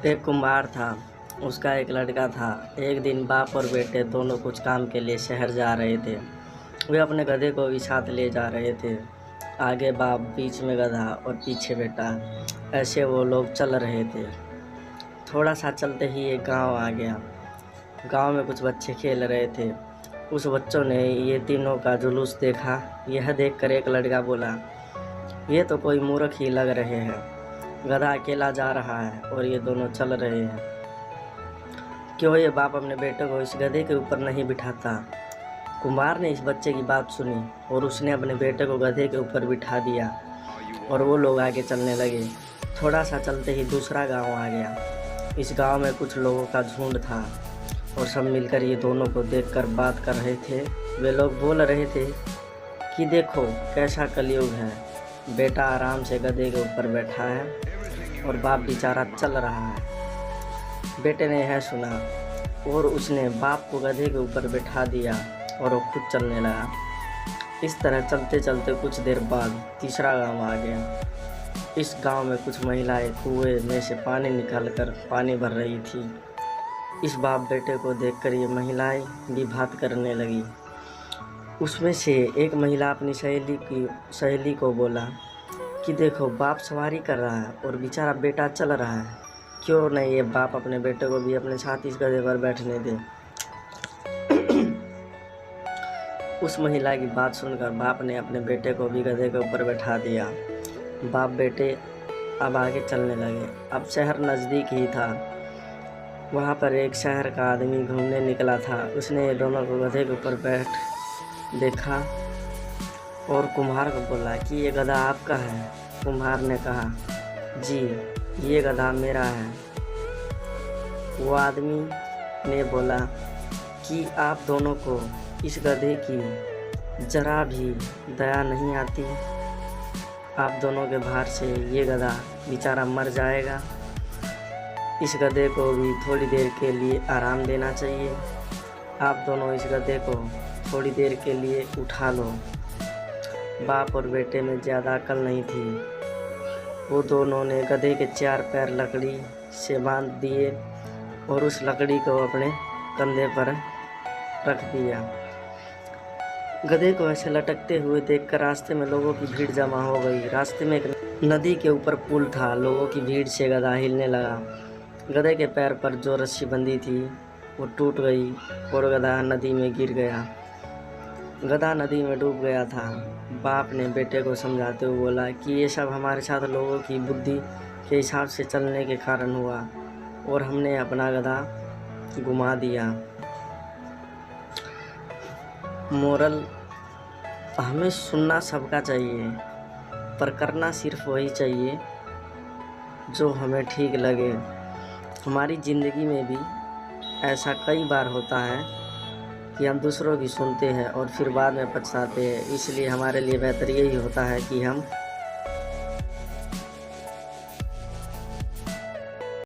एक कुम्हार था, उसका एक लड़का था। एक दिन बाप और बेटे दोनों कुछ काम के लिए शहर जा रहे थे। वे अपने गधे को भी साथ ले जा रहे थे। आगे बाप, बीच में गधा और पीछे बेटा। ऐसे वो लोग चल रहे थे। थोड़ा सा चलते ही एक गांव आ गया। गांव में कुछ बच्चे खेल रहे थे। उस बच्चों ने ये तीनों का जुलूस देखा। यह देखकर एक लड़का बोला, ये तो कोई मूर्ख ही लग रहे हैं। गधा अकेला जा रहा है और ये दोनों चल रहे हैं। क्यों ये बाप अपने बेटे को इस गधे के ऊपर नहीं बिठाता? कुम्हार ने इस बच्चे की बात सुनी और उसने अपने बेटे को गधे के ऊपर बिठा दिया और वो लोग आगे चलने लगे। थोड़ा सा चलते ही दूसरा गांव आ गया। इस गांव में कुछ लोगों का झुंड था और सब मिलकर ये दोनों को देखकर बात कर रहे थे। वे लोग बोल रहे थे कि देखो कैसा कलयुग है। बेटा आराम से गधे के ऊपर बैठा है और बाप बेचारा चल रहा है। बेटे ने यह सुना और उसने बाप को गधे के ऊपर बैठा दिया और वो खुद चलने लगा। इस तरह चलते चलते कुछ देर बाद तीसरा गांव आ गया। इस गांव में कुछ महिलाएं कुएं में से पानी निकालकर पानी भर रही थी। इस बाप बेटे को देखकर ये महिलाएं भी बात करने लगी। उसमें से एक महिला अपनी सहेली को बोला कि देखो बाप सवारी कर रहा है और बेचारा बेटा चल रहा है। क्यों नहीं ये बाप अपने बेटे को भी अपने साथ इस गधे पर बैठने दे। उस महिला की बात सुनकर बाप ने अपने बेटे को भी गधे के ऊपर बैठा दिया। बाप बेटे अब आगे चलने लगे। अब शहर नज़दीक ही था। वहाँ पर एक शहर का आदमी घूमने निकला था। उसने ये दोनों को गधे के ऊपर बैठ देखा और कुम्हार को बोला कि ये गधा आपका है। कुम्हार ने कहा, जी ये गधा मेरा है। वो आदमी ने बोला कि आप दोनों को इस गधे की जरा भी दया नहीं आती? आप दोनों के भार से ये गधा बेचारा मर जाएगा। इस गधे को भी थोड़ी देर के लिए आराम देना चाहिए। आप दोनों इस गधे को थोड़ी देर के लिए उठा लो। बाप और बेटे में ज़्यादा अकल नहीं थी। वो दोनों ने गधे के 4 पैर लकड़ी से बांध दिए और उस लकड़ी को अपने कंधे पर रख दिया। गधे को ऐसे लटकते हुए देखकर रास्ते में लोगों की भीड़ जमा हो गई। रास्ते में एक नदी के ऊपर पुल था। लोगों की भीड़ से गधा हिलने लगा। गधे के पैर पर जो रस्सी बंधी थी वो टूट गई और गधा नदी में गिर गया। गधा नदी में डूब गया था। बाप ने बेटे को समझाते हुए बोला कि ये सब हमारे साथ लोगों की बुद्धि के हिसाब से चलने के कारण हुआ और हमने अपना गधा घुमा दिया। मोरल, हमें सुनना सबका चाहिए पर करना सिर्फ वही चाहिए जो हमें ठीक लगे। हमारी ज़िंदगी में भी ऐसा कई बार होता है कि हम दूसरों की सुनते हैं और फिर बाद में पछताते हैं। इसलिए हमारे लिए बेहतर यही होता है कि हम